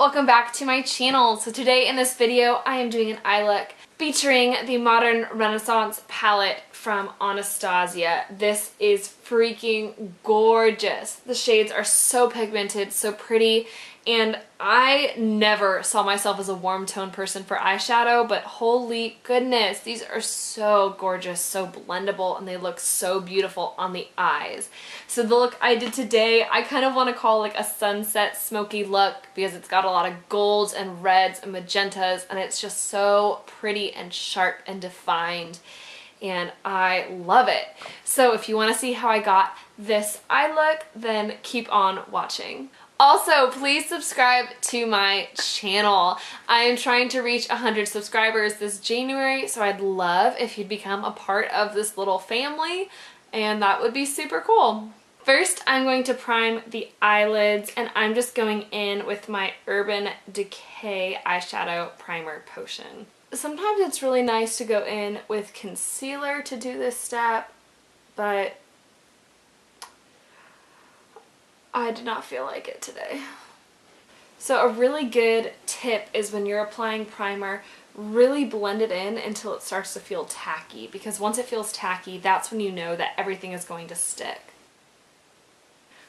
welcome back to my channel. So today in this video I am doing an eye look featuring the Modern Renaissance palette from Anastasia. This is freaking gorgeous. The shades are so pigmented, so pretty, and I never saw myself as a warm tone person for eyeshadow, but holy goodness, these are so gorgeous, so blendable, and they look so beautiful on the eyes. So the look I did today, I kind of want to call like a sunset smoky look because it's got a lot of golds and reds and magentas, and it's just so pretty and sharp and defined, and I love it. So if you want to see how I got this eye look, then keep on watching. Also, please subscribe to my channel. I am trying to reach 100 subscribers this January, so I'd love if you'd become a part of this little family, and that would be super cool. First, I'm going to prime the eyelids, and I'm just going in with my Urban Decay eyeshadow primer potion. Sometimes it's really nice to go in with concealer to do this step, but I did not feel like it today. So a really good tip is when you're applying primer, really blend it in until it starts to feel tacky, because once it feels tacky, that's when you know that everything is going to stick.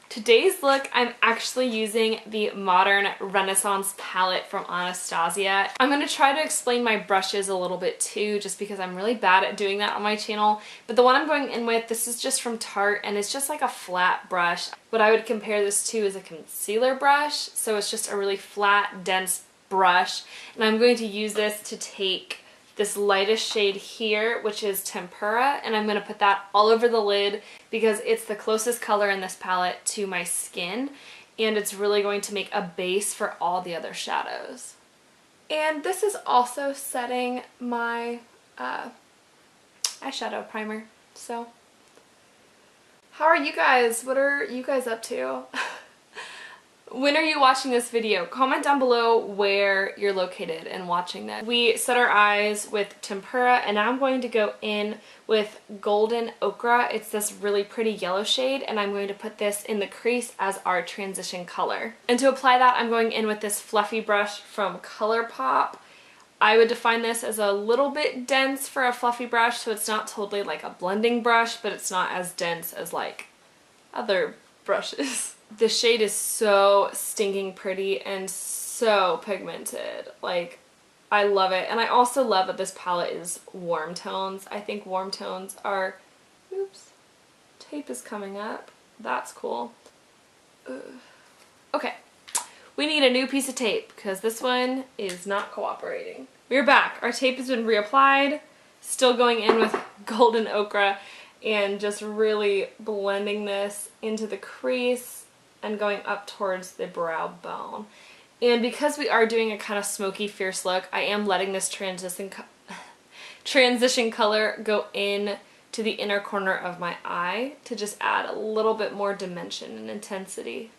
Today's look, I'm actually using the Modern Renaissance palette from Anastasia. I'm going to try to explain my brushes a little bit too, just because I'm really bad at doing that on my channel. But the one I'm going in with, this is just from Tarte, and it's just like a flat brush. What I would compare this to is a concealer brush, so it's just a really flat, dense brush. And I'm going to use this to take this lightest shade here, which is Tempera, and I'm going to put that all over the lid because it's the closest color in this palette to my skin, and it's really going to make a base for all the other shadows. And this is also setting my eyeshadow primer. So how are you guys? What are you guys up to? When are you watching this video? Comment down below where you're located and watching this. We set our eyes with Tempera, and now I'm going to go in with Golden Ochre. It's this really pretty yellow shade, and I'm going to put this in the crease as our transition color. And to apply that, I'm going in with this fluffy brush from ColourPop. I would define this as a little bit dense for a fluffy brush, so it's not totally like a blending brush, but it's not as dense as like other brushes. The shade is so stinking pretty and so pigmented. Like, I love it. And I also love that this palette is warm tones. I think warm tones are... Oops. Tape is coming up. That's cool. Ugh. Okay. We need a new piece of tape because this one is not cooperating. We're back. Our tape has been reapplied. Still going in with Golden Ochre and just really blending this into the crease and going up towards the brow bone. And because we are doing a kind of smoky, fierce look, I am letting this transition color go in to the inner corner of my eye to just add a little bit more dimension and intensity.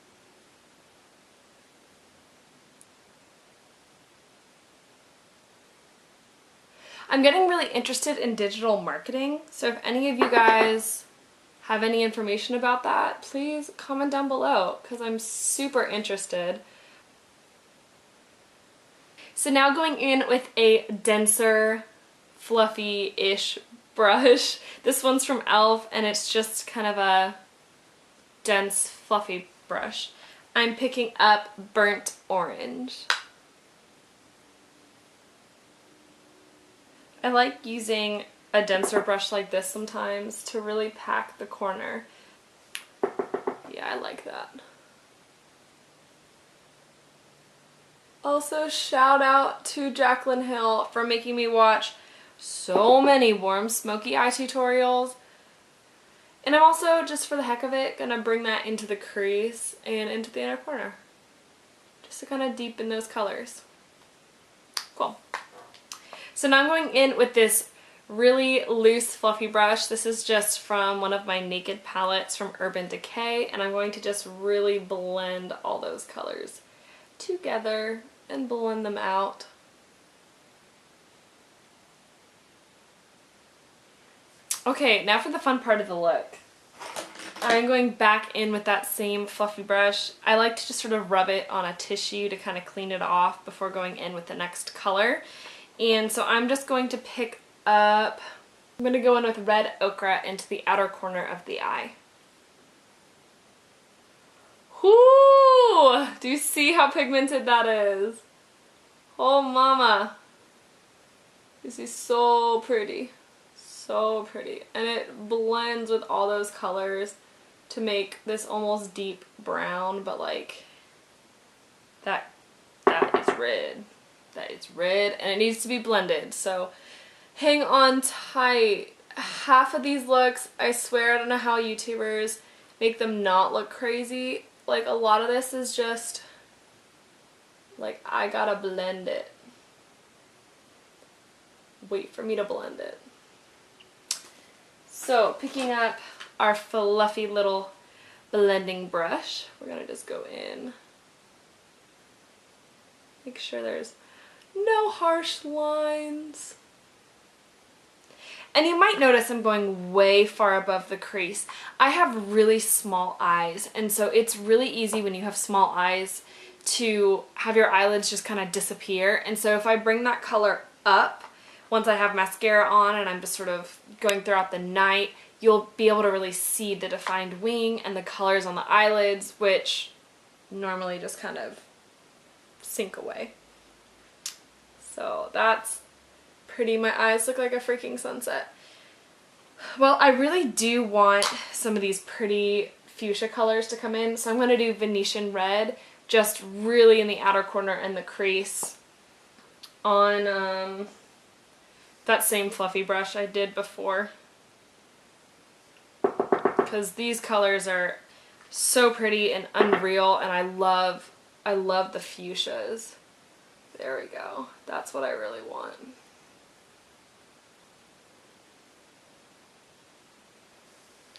I'm getting really interested in digital marketing, so if any of you guys have any information about that, please comment down below because I'm super interested. So now going in with a denser, fluffy-ish brush. This one's from e.l.f. and it's just kind of a dense, fluffy brush. I'm picking up Burnt Orange. I like using a denser brush like this sometimes to really pack the corner. Yeah, I like that. Also, shout out to Jaclyn Hill for making me watch so many warm smoky eye tutorials. And I'm also, just for the heck of it, gonna bring that into the crease and into the inner corner. Just to kind of deepen those colors. Cool. So now I'm going in with this really loose fluffy brush. This is just from one of my Naked palettes from Urban Decay, and I'm going to just really blend all those colors together and blend them out. Okay, now for the fun part of the look. I'm going back in with that same fluffy brush. I like to just sort of rub it on a tissue to kind of clean it off before going in with the next color. And so I'm just going to pick up, I'm going to go in with red ochre into the outer corner of the eye. Whoo! Do you see how pigmented that is? Oh mama. This is so pretty. So pretty. And it blends with all those colors to make this almost deep brown, but like that is red. That is red, and it needs to be blended. So hang on tight. Half of these looks, I swear, I don't know how YouTubers make them not look crazy. Like, a lot of this is just like, I gotta blend it. Wait for me to blend it. So picking up our fluffy little blending brush, we're gonna just go in. Make sure there's no harsh lines. And you might notice I'm going way far above the crease. I have really small eyes, and so it's really easy when you have small eyes to have your eyelids just kind of disappear. And so if I bring that color up, once I have mascara on and I'm just sort of going throughout the night, you'll be able to really see the defined wing and the colors on the eyelids, which normally just kind of sink away. So that's pretty. My eyes look like a freaking sunset. Well, I really do want some of these pretty fuchsia colors to come in, so I'm going to do Venetian red just really in the outer corner and the crease on that same fluffy brush I did before, because these colors are so pretty and unreal, and I love the fuchsias. There we go. That's what I really want.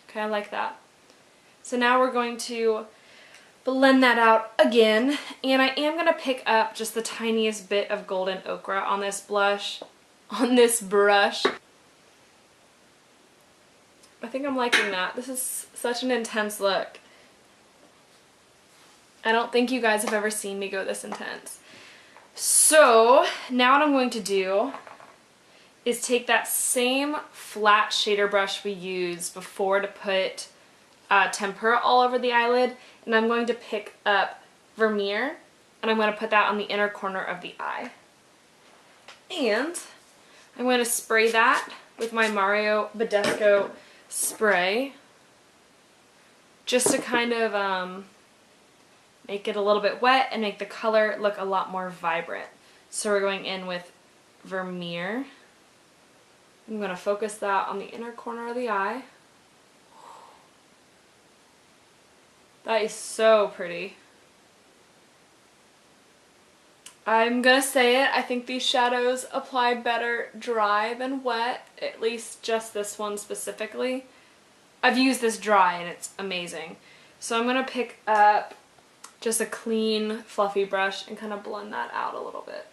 Okay, I like that. So now we're going to blend that out again, and I am going to pick up just the tiniest bit of golden ochre on this brush. I think I'm liking that. This is such an intense look. I don't think you guys have ever seen me go this intense. So now what I'm going to do is take that same flat shader brush we used before to put tempera all over the eyelid, and I'm going to pick up Vermeer, and I'm going to put that on the inner corner of the eye. And I'm going to spray that with my Mario Badescu spray just to kind of make it a little bit wet and make the color look a lot more vibrant. So we're going in with Vermeer. I'm going to focus that on the inner corner of the eye. That is so pretty. I'm going to say it, I think these shadows apply better dry than wet, at least just this one specifically. I've used this dry and it's amazing. So I'm going to pick up just a clean fluffy brush and kind of blend that out a little bit.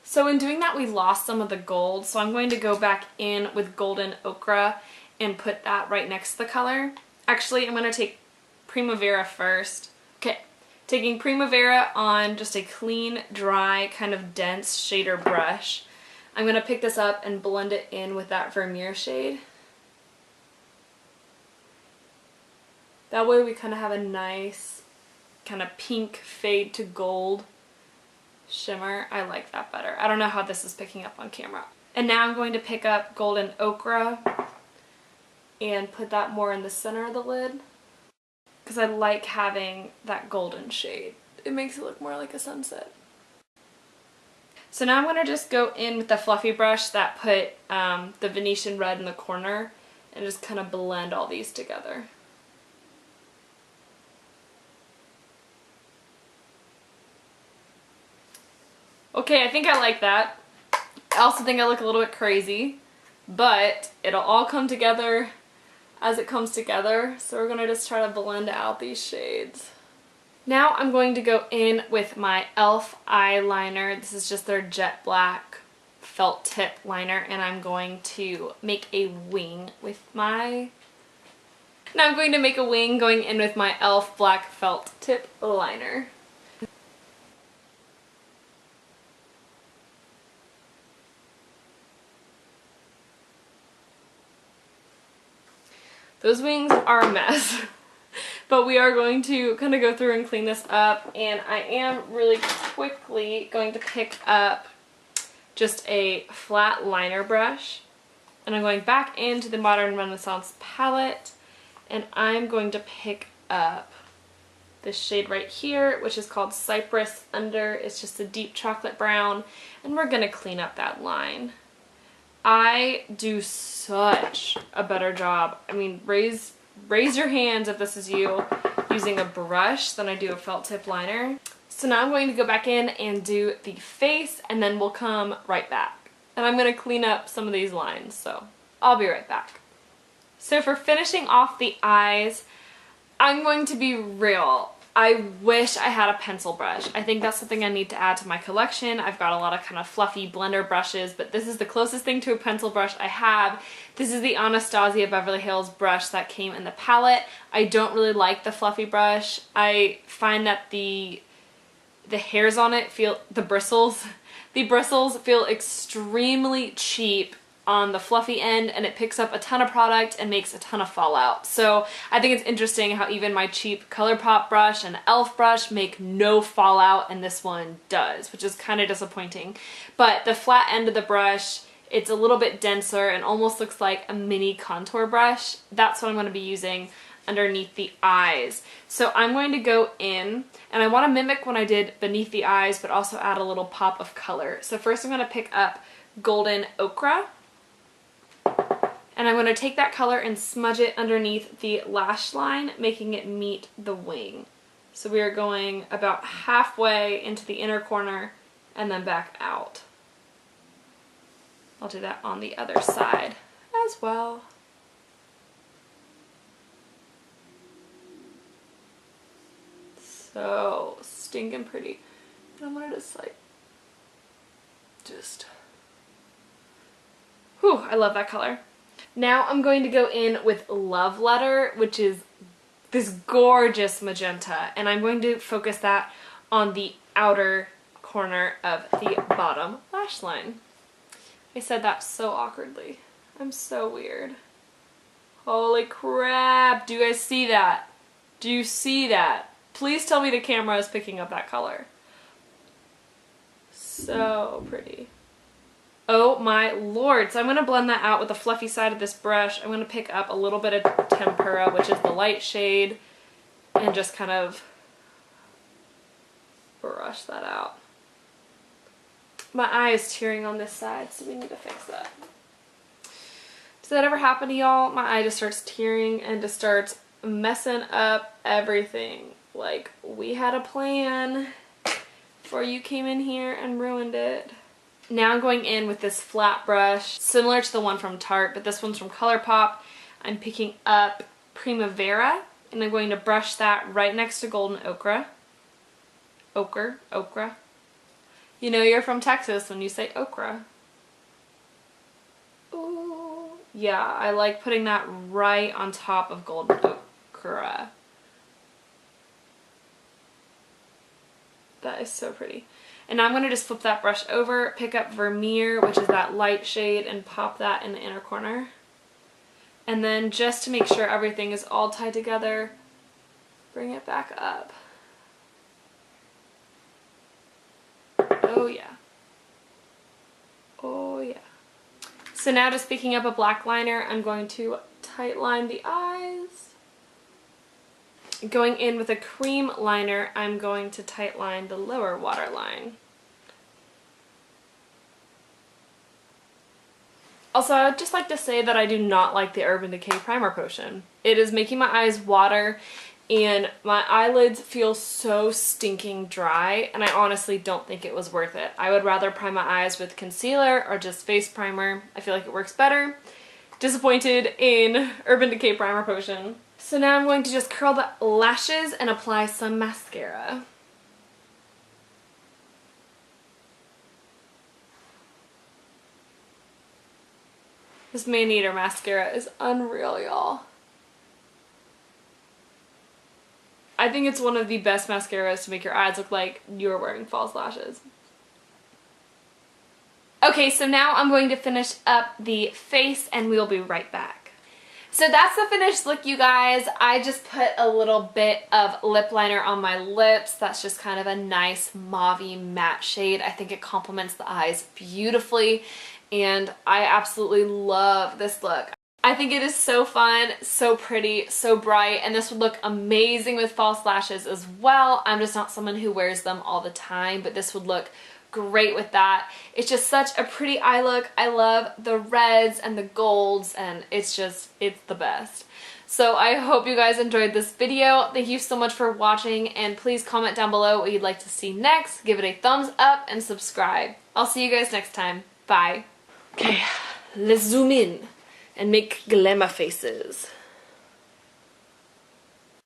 So in doing that, we lost some of the gold, so I'm going to go back in with golden ochre and put that right next to the color. Actually, I'm going to take Primavera first. Okay, taking Primavera on just a clean, dry, kind of dense shader brush. I'm going to pick this up and blend it in with that Vermeer shade. That way we kind of have a nice kind of pink fade to gold shimmer. I like that better. I don't know how this is picking up on camera. And now I'm going to pick up golden ochre and put that more in the center of the lid, because I like having that golden shade. It makes it look more like a sunset. So now I'm going to just go in with the fluffy brush that put the Venetian red in the corner and just kind of blend all these together. Okay, I think I like that. I also think I look a little bit crazy, but it'll all come together as it comes together. So we're going to just try to blend out these shades. Now I'm going to go in with my e.l.f. eyeliner. This is just their jet black felt tip liner, and I'm going to make a wing with my Now I'm going to make a wing going in with my e.l.f. black felt tip liner. Those wings are a mess, but we are going to kind of go through and clean this up, and I am really quickly going to pick up just a flat liner brush, and I'm going back into the Modern Renaissance palette, and I'm going to pick up this shade right here, which is called Cypress Under. It's just a deep chocolate brown, and we're going to clean up that line. I do such a better job. I mean, raise your hands if this is you, using a brush than I do a felt tip liner. So now I'm going to go back in and do the face, and then we'll come right back. And I'm going to clean up some of these lines, so I'll be right back. So for finishing off the eyes, I'm going to be real. I wish I had a pencil brush. I think that's something I need to add to my collection. I've got a lot of kind of fluffy blender brushes, but this is the closest thing to a pencil brush I have. This is the Anastasia Beverly Hills brush that came in the palette. I don't really like the fluffy brush. I find that the hairs on it feel, the bristles feel extremely cheap on the fluffy end, and it picks up a ton of product and makes a ton of fallout. So I think it's interesting how even my cheap ColourPop brush and e.l.f. brush make no fallout, and this one does, which is kind of disappointing. But the flat end of the brush, it's a little bit denser and almost looks like a mini contour brush. That's what I'm going to be using underneath the eyes. So I'm going to go in, and I want to mimic when I did beneath the eyes, but also add a little pop of color. So first I'm going to pick up Golden Ochre, and I'm going to take that color and smudge it underneath the lash line, making it meet the wing. So we are going about halfway into the inner corner and then back out. I'll do that on the other side as well. So stinking pretty. And I'm going to just, whew, I love that color. Now I'm going to go in with Love Letter, which is this gorgeous magenta, and I'm going to focus that on the outer corner of the bottom lash line. I said that so awkwardly. I'm so weird. Holy crap, do you guys see that? Do you see that? Please tell me the camera is picking up that color. So pretty. Oh my lord. So I'm going to blend that out with the fluffy side of this brush. I'm going to pick up a little bit of Tempera, which is the light shade, and just kind of brush that out. My eye is tearing on this side, so we need to fix that. Does that ever happen to y'all? My eye just starts tearing and just starts messing up everything. Like, we had a plan before you came in here and ruined it. Now I'm going in with this flat brush, similar to the one from Tarte, but this one's from ColourPop. I'm picking up Primavera, and I'm going to brush that right next to Golden Ochre. Ochre. You know you're from Texas when you say okra. Ooh. Yeah, I like putting that right on top of Golden Ochre. That is so pretty. And now I'm going to just flip that brush over, pick up Vermeer, which is that light shade, and pop that in the inner corner. And then just to make sure everything is all tied together, bring it back up. Oh yeah. Oh yeah. So now just picking up a black liner, I'm going to tight line the eyes. Going in with a cream liner, I'm going to tight line the lower waterline. Also, I would just like to say that I do not like the Urban Decay Primer Potion. It is making my eyes water, and my eyelids feel so stinking dry, and I honestly don't think it was worth it. I would rather prime my eyes with concealer or just face primer. I feel like it works better. Disappointed in Urban Decay Primer Potion. So now I'm going to just curl the lashes and apply some mascara. This Maneater mascara is unreal, y'all. I think it's one of the best mascaras to make your eyes look like you're wearing false lashes. Okay, so now I'm going to finish up the face and we'll be right back. So that's the finished look, you guys. I just put a little bit of lip liner on my lips. That's just kind of a nice mauve-y matte shade. I think it complements the eyes beautifully, and I absolutely love this look. I think it is so fun, so pretty, so bright, and this would look amazing with false lashes as well. I'm just not someone who wears them all the time, but this would look great with that. It's just such a pretty eye look. I love the reds and the golds, and it's the best. So I hope you guys enjoyed this video. Thank you so much for watching, and please comment down below what you'd like to see next. Give it a thumbs up and subscribe. I'll see you guys next time. Bye. Okay, let's zoom in and make glamour faces.